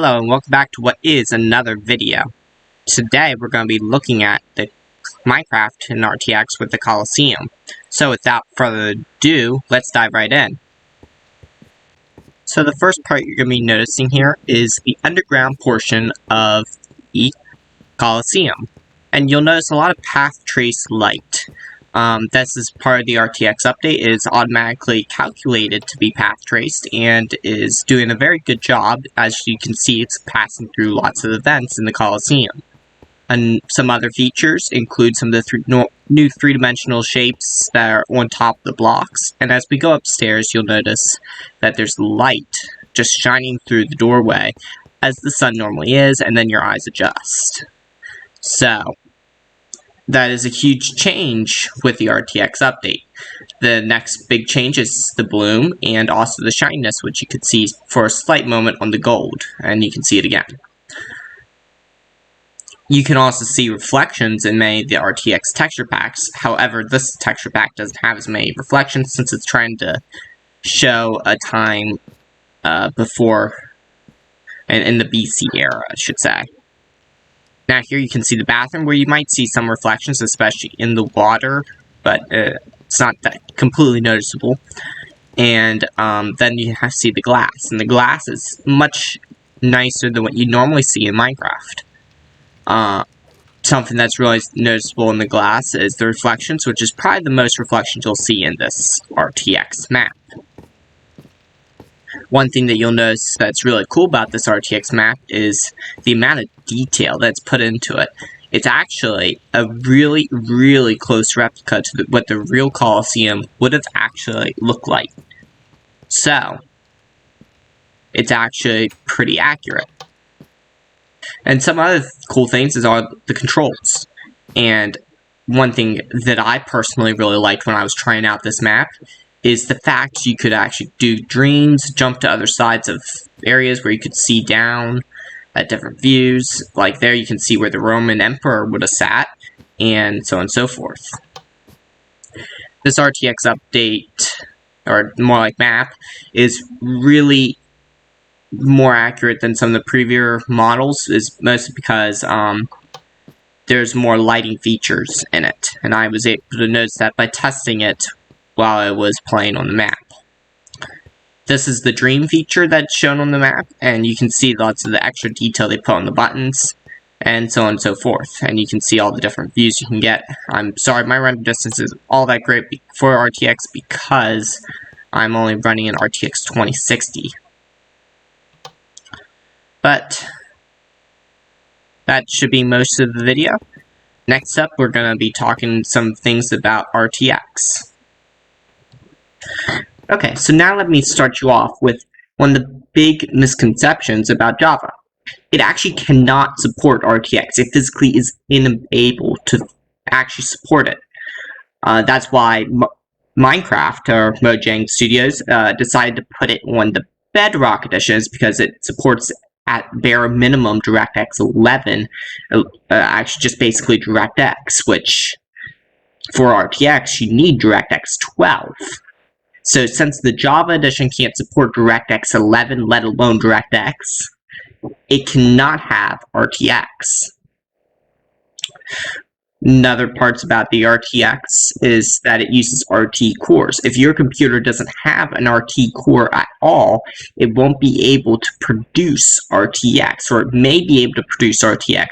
Hello and welcome back to what is another video. Today we're going to be looking at the Minecraft in RTX with the Colosseum. So without further ado, let's dive right in. So the first part you're going to be noticing here is the underground portion of the Colosseum. And you'll notice a lot of path trace light. This is part of the RTX update. It is automatically calculated to be path traced and is doing a very good job. As you can see, it's passing through lots of events in the Colosseum. And some other features include some of the new three-dimensional shapes that are on top of the blocks. And as we go upstairs, you'll notice that there's light just shining through the doorway, as the sun normally is, and then your eyes adjust. So that is a huge change with the RTX update. The next big change is the bloom and also the shininess, which you could see for a slight moment on the gold, and you can see it again. You can also see reflections in many of the RTX texture packs. However, this texture pack doesn't have as many reflections since it's trying to show a time before, in the BC era, I should say. Now here you can see the bathroom where you might see some reflections, especially in the water, but it's not that completely noticeable. And then you have to see the glass, and the glass is much nicer than what you normally see in Minecraft. Something that's really noticeable in the glass is the reflections, which is probably the most reflections you'll see in this RTX map. One thing that you'll notice that's really cool about this RTX map is the amount of detail that's put into it. It's actually a really, really close replica to what the real Colosseum would have actually looked like. So, it's actually pretty accurate. And some other cool things are the controls. And one thing that I personally really liked when I was trying out this map is the fact you could actually do dreams, jump to other sides of areas where you could see down at different views. Like there you can see where the Roman Emperor would have sat, and so on and so forth. This RTX update, or more like map, is really more accurate than some of the previous models, is mostly because there's more lighting features in it, and I was able to notice that by testing it while I was playing on the map. This is the dream feature that's shown on the map, and you can see lots of the extra detail they put on the buttons, and so on and so forth. And you can see all the different views you can get. I'm sorry, my render distance isn't all that great for RTX because I'm only running an RTX 2060. But that should be most of the video. Next up, we're going to be talking some things about RTX. Okay, so now let me start you off with one of the big misconceptions about Java. It actually cannot support RTX. It physically is unable to actually support it. That's why Minecraft, or Mojang Studios, decided to put it on the Bedrock editions, because it supports at bare minimum DirectX 11, actually just basically DirectX, which for RTX you need DirectX 12. So since the Java edition can't support DirectX 11, let alone DirectX, it cannot have RTX. Another parts about the RTX is that it uses RT cores. If your computer doesn't have an RT core at all, it won't be able to produce RTX, or it may be able to produce RTX,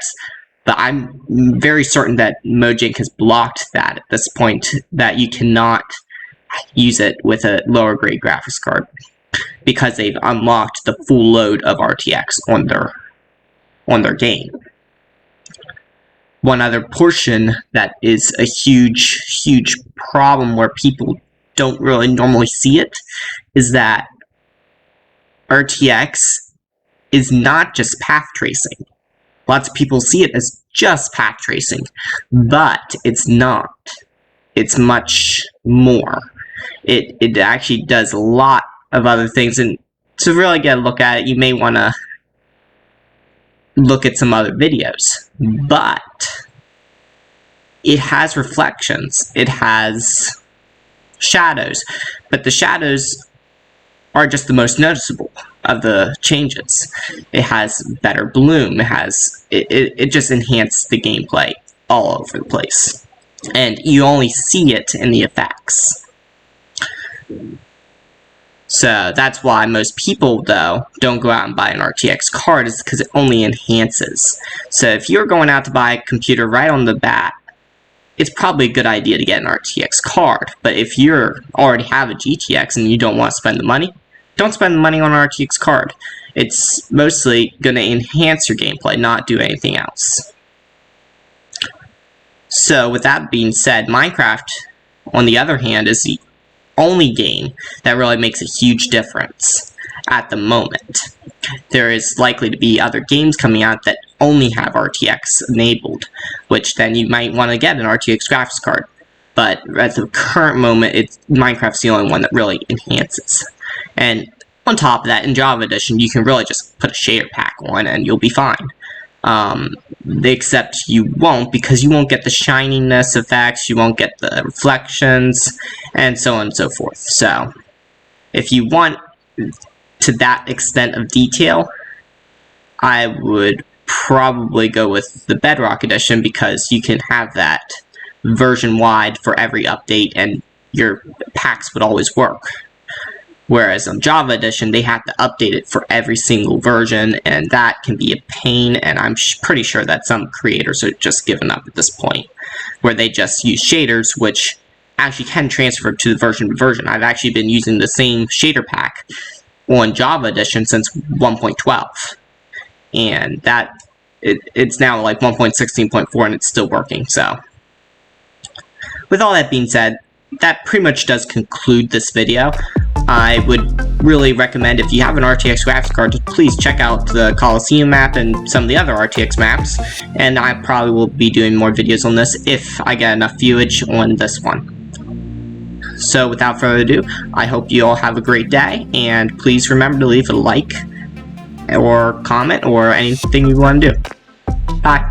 but I'm very certain that Mojang has blocked that at this point, that you cannot use it with a lower grade graphics card, because they've unlocked the full load of RTX on their game. One other portion that is a huge problem where people don't really normally see it is that RTX is not just path tracing. Lots of people see it as just path tracing, but it's not. It's much more. It actually does a lot of other things, and to really get a look at it, you may want to look at some other videos. But it has reflections, it has shadows, but the shadows are just the most noticeable. of the changes. It has better bloom. It just enhanced the gameplay all over the place, and you only see it in the effects. So that's why most people, though, don't go out and buy an RTX card, is because it only enhances. So if you're going out to buy a computer right on the bat, it's probably a good idea to get an RTX card. But if you already have a GTX and you don't want to spend the money, don't spend the money on an RTX card. It's mostly going to enhance your gameplay, not do anything else. So with that being said, Minecraft, on the other hand, is the only game that really makes a huge difference at the moment. There is likely to be other games coming out that only have RTX enabled, which then you might want to get an RTX graphics card. But at the current moment, Minecraft's the only one that really enhances. And on top of that, in Java Edition, you can really just put a shader pack on and you'll be fine. Except you won't, because you won't get the shininess effects, you won't get the reflections, and so on and so forth. So, if you want to that extent of detail, I would probably go with the Bedrock Edition, because you can have that version-wide for every update, and your packs would always work. Whereas on Java Edition, they have to update it for every single version, and that can be a pain, and I'm pretty sure that some creators are just giving up at this point, where they just use shaders, which actually can transfer to the version to version. I've actually been using the same shader pack on Java Edition since 1.12, and it's now like 1.16.4, and it's still working. So, with all that being said, that pretty much does conclude this video. I would really recommend, if you have an RTX graphics card, to please check out the Colosseum map and some of the other RTX maps, and I probably will be doing more videos on this if I get enough viewage on this one. So without further ado, I hope you all have a great day, and please remember to leave a like or comment or anything you want to do. Bye!